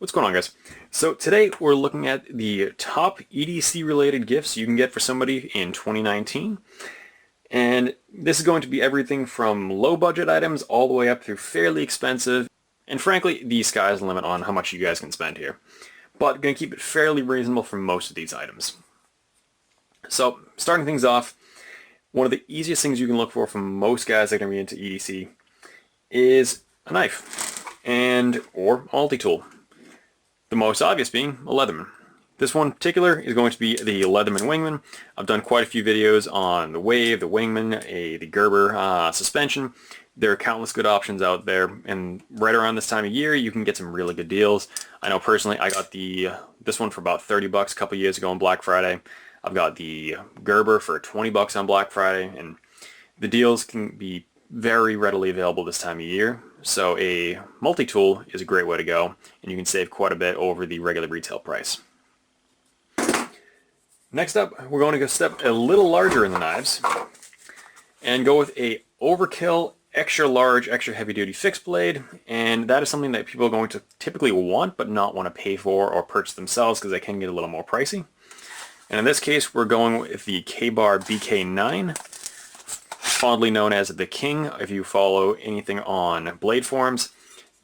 What's going on, guys? So today we're looking at the top EDC related gifts you can get for somebody in 2019. And this is going to be everything from low budget items all the way up through fairly expensive. And frankly, the sky's the limit on how much you guys can spend here. But going to keep it fairly reasonable for most of these items. So starting things off, one of the easiest things you can look for from most guys that are going to be into EDC is a knife or multi-tool. The most obvious being a Leatherman. This one in particular is going to be the Leatherman Wingman. I've done quite a few videos on the Wave, the Wingman, the Gerber suspension. There are countless good options out there, and right around this time of year you can get some really good deals. I know personally I got this one for about 30 bucks a couple years ago on Black Friday. I've got the Gerber for 20 bucks on Black Friday, and the deals can be very readily available this time of year. So a multi-tool is a great way to go, and you can save quite a bit over the regular retail price. Next up, we're going to go step a little larger in the knives and go with a Overkill extra large, extra heavy duty fixed blade, and that is something that people are going to typically want but not want to pay for or purchase themselves because they can get a little more pricey. And in this case, we're going with the K-Bar BK9, fondly known as the King if you follow anything on blade forums.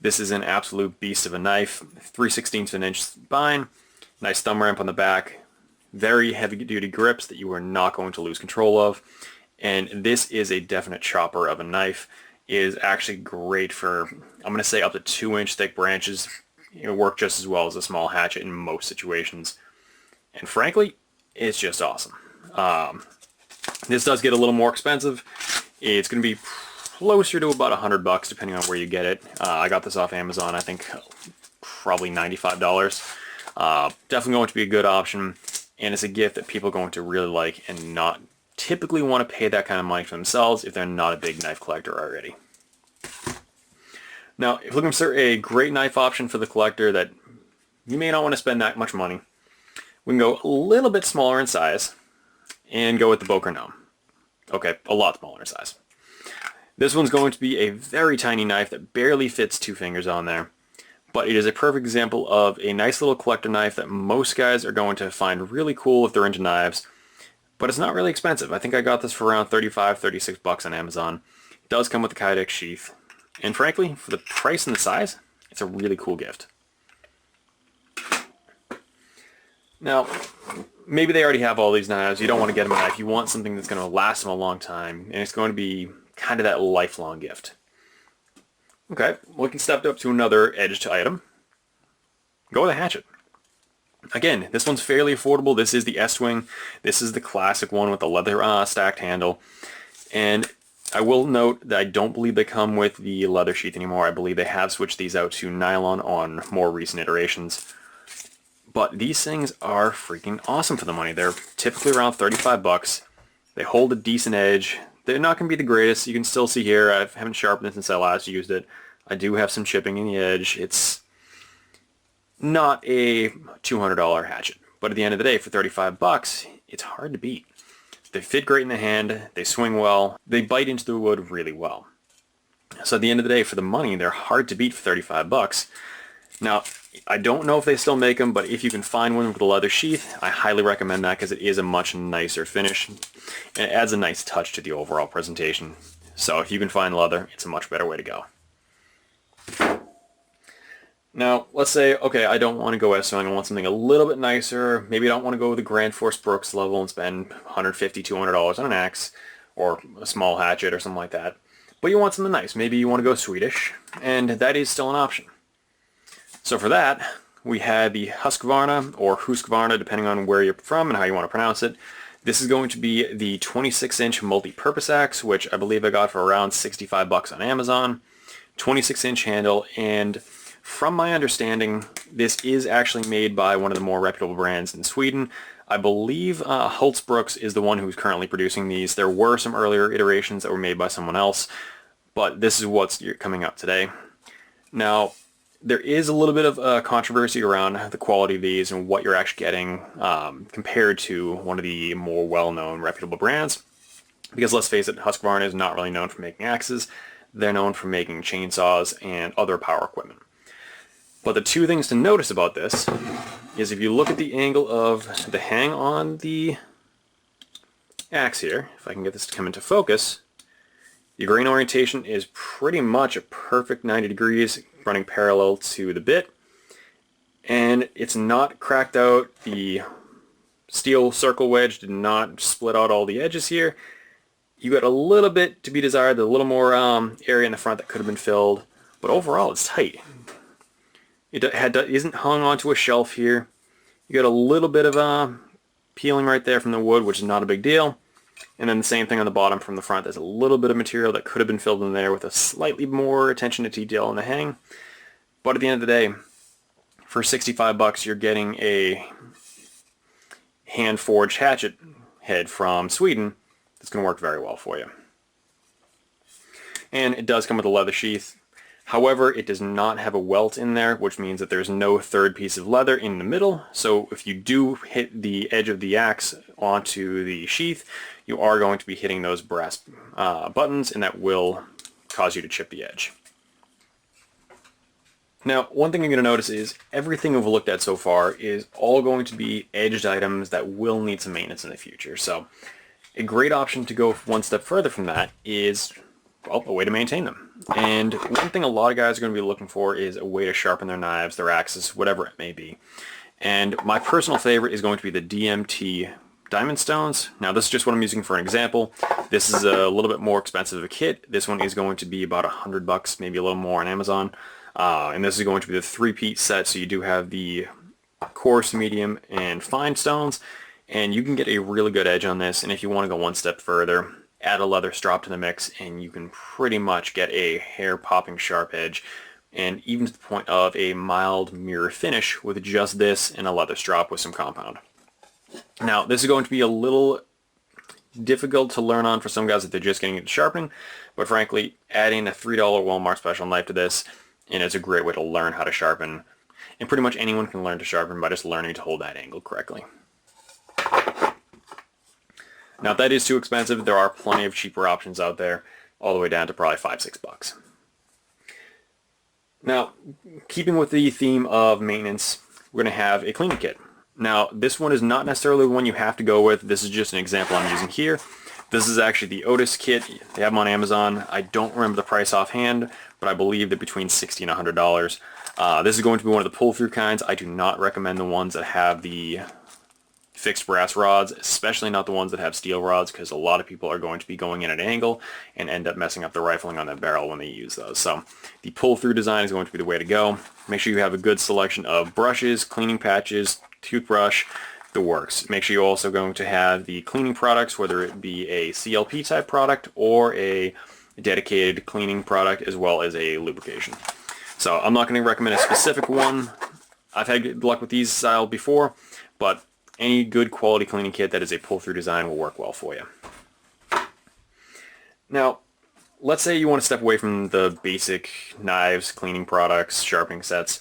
This is an absolute beast of a knife, 3/16 of an inch spine, nice thumb ramp on the back, very heavy duty grips that you are not going to lose control of, and this is a definite chopper of a knife. It is actually great for, I'm going to say, up to 2-inch thick branches. It'll work just as well as a small hatchet in most situations, and frankly, it's just awesome. This does get a little more expensive. It's going to be closer to about $100 depending on where you get it. I got this off Amazon, I think probably $95. Definitely going to be a good option, and it's a gift that people are going to really like and not typically want to pay that kind of money for themselves if they're not a big knife collector already. Now, if you're looking for a great knife option for the collector that you may not want to spend that much money, we can go a little bit smaller in size and go with the Boker Gnome. Okay, a lot smaller in size. This one's going to be a very tiny knife that barely fits 2 fingers on there, but it is a perfect example of a nice little collector knife that most guys are going to find really cool if they're into knives, but it's not really expensive. I think I got this for around 35, 36 bucks on Amazon. It does come with the Kydex sheath, and frankly, for the price and the size, it's a really cool gift. Now, maybe they already have all these knives. You don't want to get them a knife. You want something that's going to last them a long time, and it's going to be kind of that lifelong gift. Okay, we can step up to another edged item. Go with a hatchet. Again, this one's fairly affordable. This is the S-Wing. This is the classic one with the leather stacked handle. And I will note that I don't believe they come with the leather sheath anymore. I believe they have switched these out to nylon on more recent iterations. But these things are freaking awesome for the money. They're typically around 35 bucks. They hold a decent edge. They're not going to be the greatest. You can still see here, I haven't sharpened it since I last used it. I do have some chipping in the edge. It's not a $200 hatchet. But at the end of the day, for 35 bucks, it's hard to beat. They fit great in the hand. They swing well. They bite into the wood really well. So at the end of the day, for the money, they're hard to beat for 35 bucks. Now, I don't know if they still make them, but if you can find one with a leather sheath, I highly recommend that because it is a much nicer finish, and it adds a nice touch to the overall presentation. So if you can find leather, it's a much better way to go. Now, let's say, okay, I don't want to go S-Wing, I want something a little bit nicer. Maybe I don't want to go with the Grand Force Brooks level and spend $150, $200 on an axe or a small hatchet or something like that. But you want something nice. Maybe you want to go Swedish, and that is still an option. So for that, we had the Husqvarna, or Husqvarna, depending on where you're from and how you want to pronounce it. This is going to be the 26-inch multi-purpose axe, which I believe I got for around 65 bucks on Amazon. 26-inch handle, and from my understanding, this is actually made by one of the more reputable brands in Sweden. I believe Hultsbrooks is the one who's currently producing these. There were some earlier iterations that were made by someone else, but this is what's coming up today. Now, there is a little bit of controversy around the quality of these and what you're actually getting compared to one of the more well-known reputable brands. Because let's face it, Husqvarna is not really known for making axes. They're known for making chainsaws and other power equipment. But the two things to notice about this is if you look at the angle of the hang on the axe here, if I can get this to come into focus, the grain orientation is pretty much a perfect 90 degrees running parallel to the bit, and it's not cracked out. The steel circle wedge did not split out all the edges here. You got a little bit to be desired, a little more area in the front that could have been filled, but overall it's tight. It isn't hung onto a shelf here. You got a little bit of peeling right there from the wood, which is not a big deal. And then the same thing on the bottom from the front. There's a little bit of material that could have been filled in there with a slightly more attention to detail in the hang. But at the end of the day, for 65 bucks, you're getting a hand-forged hatchet head from Sweden that's going to work very well for you. And it does come with a leather sheath. However, it does not have a welt in there, which means that there's no third piece of leather in the middle. So if you do hit the edge of the axe onto the sheath, you are going to be hitting those brass buttons, and that will cause you to chip the edge. Now, one thing you're going to notice is everything we've looked at so far is all going to be edged items that will need some maintenance in the future. So a great option to go one step further from that is, well, a way to maintain them. And one thing a lot of guys are going to be looking for is a way to sharpen their knives, their axes, whatever it may be. And my personal favorite is going to be the DMT diamond stones. Now this is just what I'm using for an example. This is a little bit more expensive of a kit. This one is going to be about $100, maybe a little more on Amazon. And this is going to be the 3-piece set, so you do have the coarse, medium, and fine stones. And you can get a really good edge on this, and if you want to go one step further, add a leather strop to the mix, and you can pretty much get a hair-popping sharp edge, and even to the point of a mild mirror finish with just this and a leather strop with some compound. Now, this is going to be a little difficult to learn on for some guys if they're just getting into sharpening, but frankly, adding a $3 Walmart special knife to this, and it's a great way to learn how to sharpen, and pretty much anyone can learn to sharpen by just learning to hold that angle correctly. Now, if that is too expensive, there are plenty of cheaper options out there, all the way down to probably $5-6. Now, keeping with the theme of maintenance, we're going to have a cleaning kit. Now, this one is not necessarily the one you have to go with. This is just an example I'm using here. This is actually the Otis kit. They have them on Amazon. I don't remember the price offhand, but I believe they're between $60 and $100. This is going to be one of the pull-through kinds. I do not recommend the ones that have the fixed brass rods, especially not the ones that have steel rods, because a lot of people are going to be going in at an angle and end up messing up the rifling on that barrel when they use those. So the pull-through design is going to be the way to go. Make sure you have a good selection of brushes, cleaning patches, toothbrush, the works. Make sure you're also going to have the cleaning products, whether it be a CLP type product or a dedicated cleaning product, as well as a lubrication. So I'm not going to recommend a specific one. I've had good luck with these style before, but any good quality cleaning kit that is a pull-through design will work well for you. Now, let's say you want to step away from the basic knives, cleaning products, sharpening sets,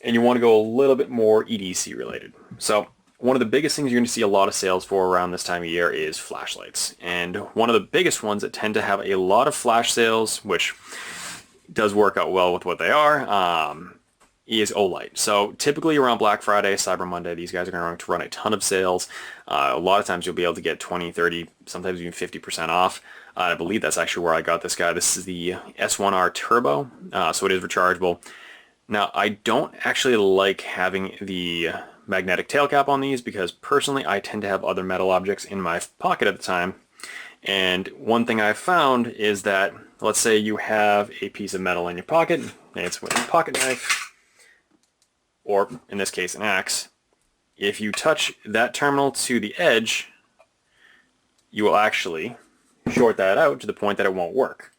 and you want to go a little bit more EDC related. So one of the biggest things you're going to see a lot of sales for around this time of year is flashlights. And one of the biggest ones that tend to have a lot of flash sales, which does work out well with what they are, is Olight. So typically around Black Friday, Cyber Monday, these guys are going to run a ton of sales. A lot of times you'll be able to get 20, 30, sometimes even 50% off. I believe that's actually where I got this guy. This is the S1R Turbo, so it is rechargeable. Now, I don't actually like having the magnetic tail cap on these because personally I tend to have other metal objects in my pocket at the time. And one thing I've found is that, let's say you have a piece of metal in your pocket, and it's with a pocket knife, or in this case an axe. If you touch that terminal to the edge, you will actually short that out to the point that it won't work.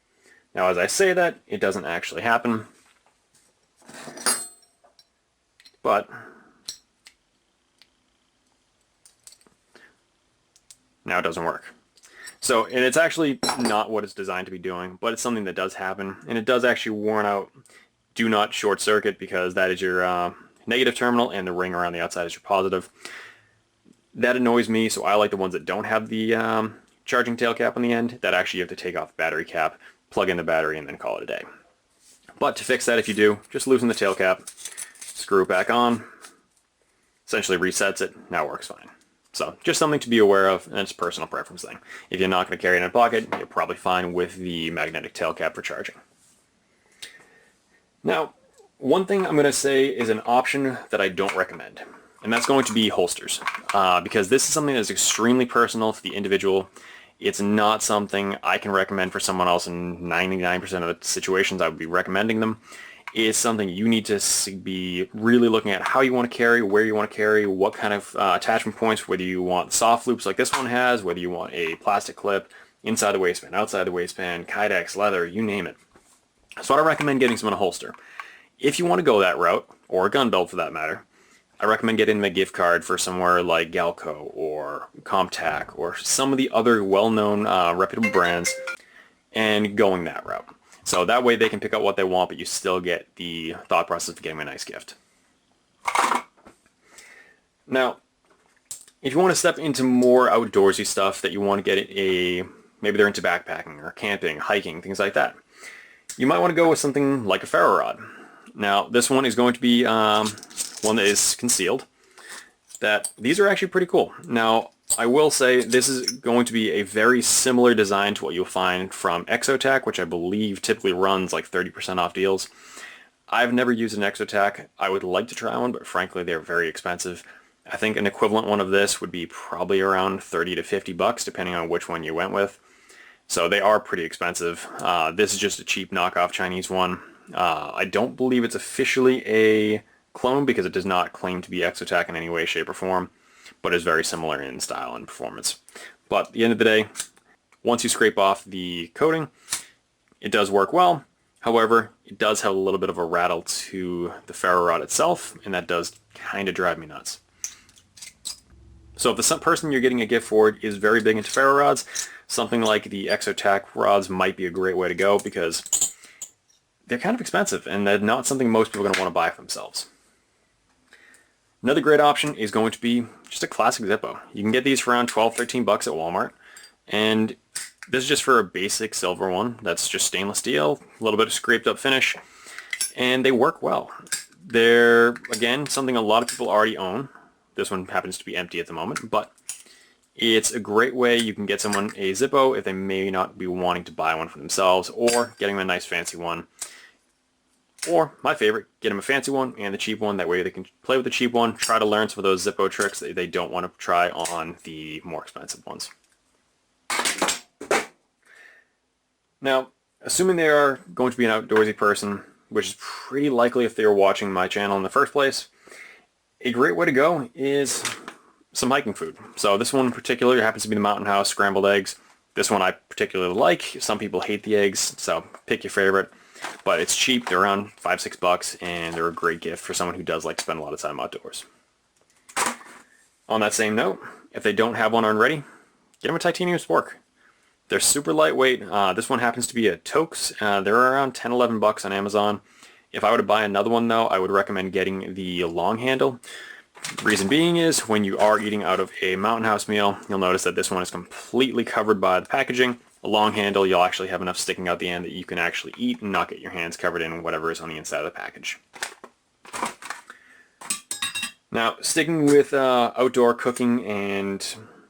Now, as I say that, it doesn't actually happen, but now it doesn't work. So, and it's actually not what it's designed to be doing, but it's something that does happen, and it does actually warn out, do not short circuit, because that is your negative terminal and the ring around the outside is your positive. That annoys me, so I like the ones that don't have the charging tail cap on the end, that actually you have to take off the battery cap, plug in the battery, and then call it a day. But to fix that, if you do, just loosen the tail cap, screw it back on, essentially resets it, now it works fine. So just something to be aware of, and it's a personal preference thing. If you're not going to carry it in a pocket, you're probably fine with the magnetic tail cap for charging. Now, one thing I'm going to say is an option that I don't recommend, and that's going to be holsters, because this is something that's extremely personal to the individual. It's not something I can recommend for someone else. In 99% of the situations I would be recommending them. It's something you need to be really looking at how you want to carry, where you want to carry, what kind of attachment points, whether you want soft loops like this one has, whether you want a plastic clip, inside the waistband, outside the waistband, Kydex, leather, you name it. So I recommend getting someone a holster. If you want to go that route, or a gun belt for that matter, I recommend getting them a gift card for somewhere like Galco or Comptac or some of the other well-known reputable brands and going that route. So that way they can pick out what they want, but you still get the thought process of getting a nice gift. Now, if you want to step into more outdoorsy stuff that you want to get maybe they're into backpacking or camping, hiking, things like that, you might want to go with something like a ferro rod. Now, this one is going to be one that is concealed. These are actually pretty cool. Now, I will say this is going to be a very similar design to what you'll find from Exotac, which I believe typically runs like 30% off deals. I've never used an Exotac. I would like to try one, but frankly they're very expensive. I think an equivalent one of this would be probably around 30 to 50 bucks depending on which one you went with. So they are pretty expensive. This is just a cheap knockoff Chinese one. I don't believe it's officially a clone because it does not claim to be Exotac in any way, shape, or form, but is very similar in style and performance. But at the end of the day, once you scrape off the coating, it does work well. However, it does have a little bit of a rattle to the ferro rod itself, and that does kind of drive me nuts. So if the person you're getting a gift for is very big into ferro rods, something like the Exotac rods might be a great way to go because they're kind of expensive and they're not something most people are going to want to buy for themselves. Another great option is going to be just a classic Zippo. You can get these for around 12, 13 bucks at Walmart. And this is just for a basic silver one. That's just stainless steel, a little bit of scraped up finish. And they work well. They're, again, something a lot of people already own. This one happens to be empty at the moment, but it's a great way you can get someone a Zippo if they may not be wanting to buy one for themselves, or getting them a nice fancy one. Or, my favorite, get them a fancy one and the cheap one. That way they can play with the cheap one, try to learn some of those Zippo tricks that they don't want to try on the more expensive ones. Now, assuming they are going to be an outdoorsy person, which is pretty likely if they were watching my channel in the first place, a great way to go is some hiking food. So this one in particular happens to be the Mountain House scrambled eggs. This one I particularly like. Some people hate the eggs, so pick your favorite. But it's cheap. They're around $5, $6, and they're a great gift for someone who does like to spend a lot of time outdoors. On that same note, if they don't have one already, get them a titanium spork. They're super lightweight. This one happens to be a Toaks. They're around 10, 11 bucks on Amazon. If I were to buy another one though, I would recommend getting the long handle. Reason being is when you are eating out of a Mountain House meal, you'll notice that this one is completely covered by the packaging. A long handle, you'll actually have enough sticking out the end that you can actually eat and not get your hands covered in whatever is on the inside of the package. Now, sticking with outdoor cooking and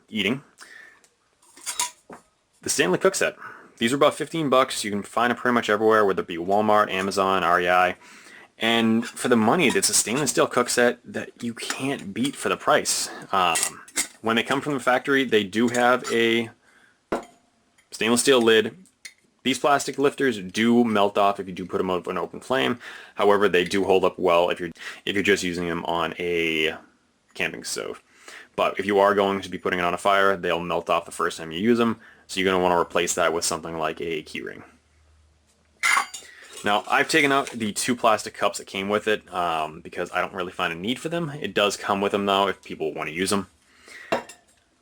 eating, the Stanley Cook Set. These are about 15 bucks. You can find them pretty much everywhere, whether it be Walmart, Amazon, REI. And for the money, it's a stainless steel cook set that you can't beat for the price. When they come from the factory, they do have a stainless steel lid. These plastic lifters do melt off if you do put them over an open flame. However, they do hold up well if you're just using them on a camping stove. But if you are going to be putting it on a fire, they'll melt off the first time you use them. So you're going to want to replace that with something like a keyring. Now, I've taken out the 2 plastic cups that came with it because I don't really find a need for them. It does come with them though if people want to use them.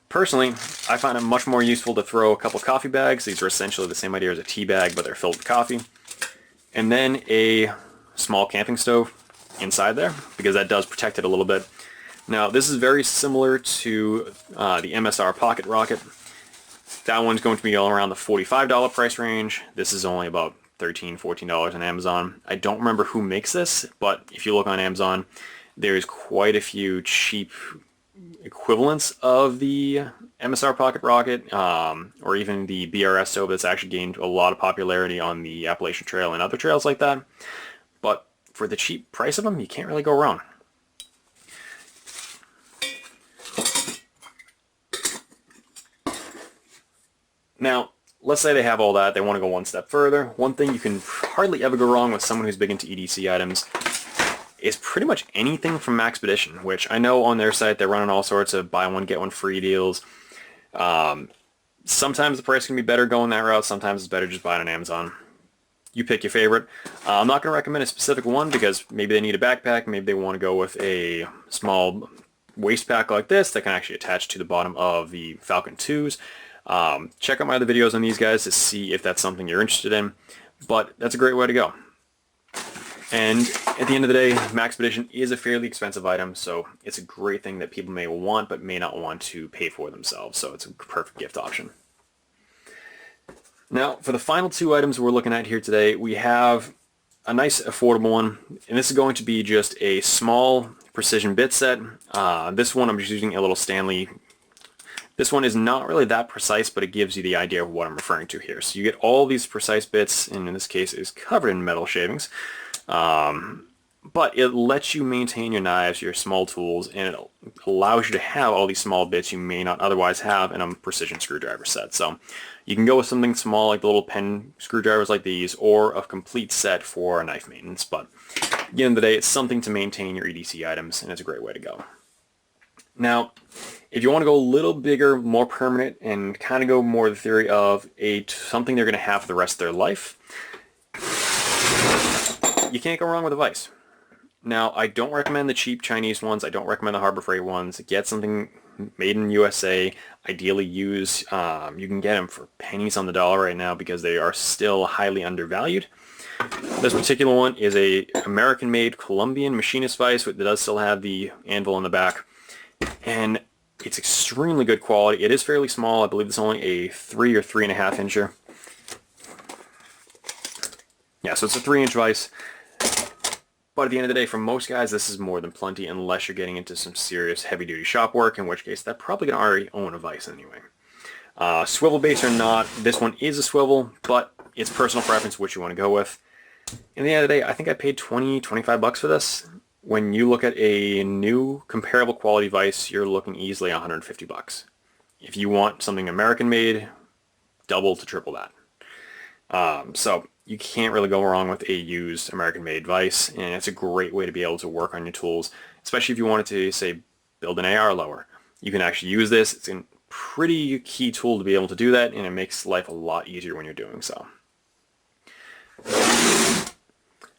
Personally, I find it much more useful to throw a couple coffee bags. These are essentially the same idea as a tea bag, but they're filled with coffee. And then a small camping stove inside there because that does protect it a little bit. Now, this is very similar to the MSR Pocket Rocket. That one's going to be all around the $45 price range. This is only about $13, $14 on Amazon. I don't remember who makes this, but if you look on Amazon, there's quite a few cheap equivalents of the MSR Pocket Rocket, or even the BRS stove that's actually gained a lot of popularity on the Appalachian Trail and other trails like that. But for the cheap price of them, you can't really go wrong. Now, let's say they have all that, they want to go one step further. One thing you can hardly ever go wrong with someone who's big into EDC items is pretty much anything from Maxpedition, which I know on their site they're running all sorts of buy one get one free deals. Sometimes the price can be better going that route, sometimes it's better just buying on Amazon. You pick your favorite. I'm not going to recommend a specific one because maybe they need a backpack, maybe they want to go with a small waist pack like this that can actually attach to the bottom of the Falcon 2s. Check out my other videos on these guys to see if that's something you're interested in, but that's a great way to go. And at the end of the day, Maxpedition is a fairly expensive item, so it's a great thing that people may want but may not want to pay for themselves, so it's a perfect gift option. Now, for the final two items we're looking at here today, we have a nice affordable one, and this is going to be just a small precision bit set. This one I'm just using a little Stanley. This one is not really that precise, but it gives you the idea of what I'm referring to here. So you get all these precise bits, and in this case is covered in metal shavings. But it lets you maintain your knives, your small tools, and it allows you to have all these small bits you may not otherwise have in a precision screwdriver set. So you can go with something small like the little pen screwdrivers like these, or a complete set for knife maintenance. But at the end of the day, it's something to maintain your EDC items, and it's a great way to go. Now, if you want to go a little bigger, more permanent, and kind of go more the theory of something they're going to have for the rest of their life, you can't go wrong with a Vise. Now, I don't recommend the cheap Chinese ones. I don't recommend the Harbor Freight ones. Get something made in USA. Ideally use, you can get them for pennies on the dollar right now because they are still highly undervalued. This particular one is a American-made Colombian machinist vise that does still have the anvil in the back. And it's extremely good quality. It is fairly small. I believe it's only a 3 or 3.5 incher. Yeah, so it's a 3-inch vise. But at the end of the day, for most guys, this is more than plenty unless you're getting into some serious heavy-duty shop work, in which case they're probably going to already own a vise anyway. Swivel base or not, this one is a swivel, but it's personal preference which you want to go with. In the end of the day, I think I paid $20, $25 for this. When you look at a new comparable quality vise, you're looking easily $150. If you want something American-made, double to triple that. So you can't really go wrong with a used American-made vise, and it's a great way to be able to work on your tools, especially if you wanted to, say, build an AR lower. You can actually use this. It's a pretty key tool to be able to do that, and it makes life a lot easier when you're doing so.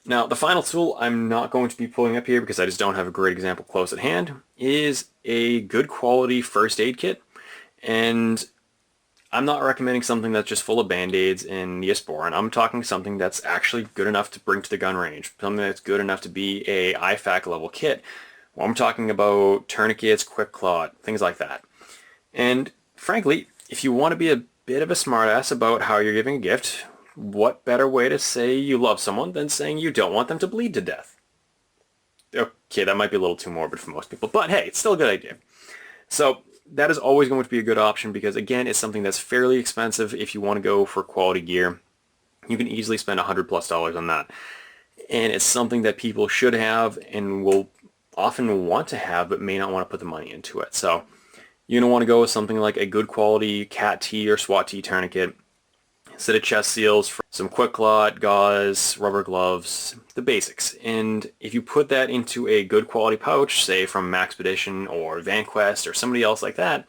Now, the final tool I'm not going to be pulling up here because I just don't have a great example close at hand is a good quality first aid kit. And I'm not recommending something that's just full of Band-Aids and Neosporin. I'm talking something that's actually good enough to bring to the gun range. Something that's good enough to be a IFAC level kit. Well, I'm talking about tourniquets, quick clot, things like that. And frankly, if you want to be a bit of a smartass about how you're giving a gift, what better way to say you love someone than saying you don't want them to bleed to death? Okay, that might be a little too morbid for most people, but hey, it's still a good idea. So that is always going to be a good option because, again, it's something that's fairly expensive. If you want to go for quality gear, you can easily spend $100+ on that. And it's something that people should have and will often want to have but may not want to put the money into it. So you're going to want to go with something like a good quality CAT T or SWAT T tourniquet, set of chest seals, some quick clot, gauze, rubber gloves, the basics. And if you put that into a good quality pouch, say from Maxpedition or VanQuest or somebody else like that,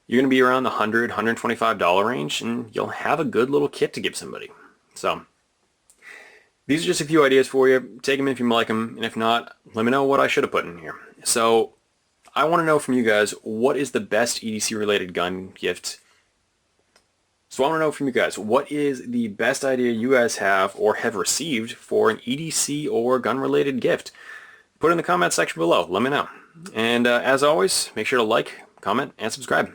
you're going to be around the $100, $125 range, and you'll have a good little kit to give somebody. So these are just a few ideas for you. Take them if you like them, and if not, let me know what I should have put in here. So I want to know from you guys, what is the best EDC related gun gift? So I want to know from you guys, what is the best idea you guys have or have received for an EDC or gun-related gift? Put it in the comment section below. Let me know. And as always, make sure to like, comment, and subscribe.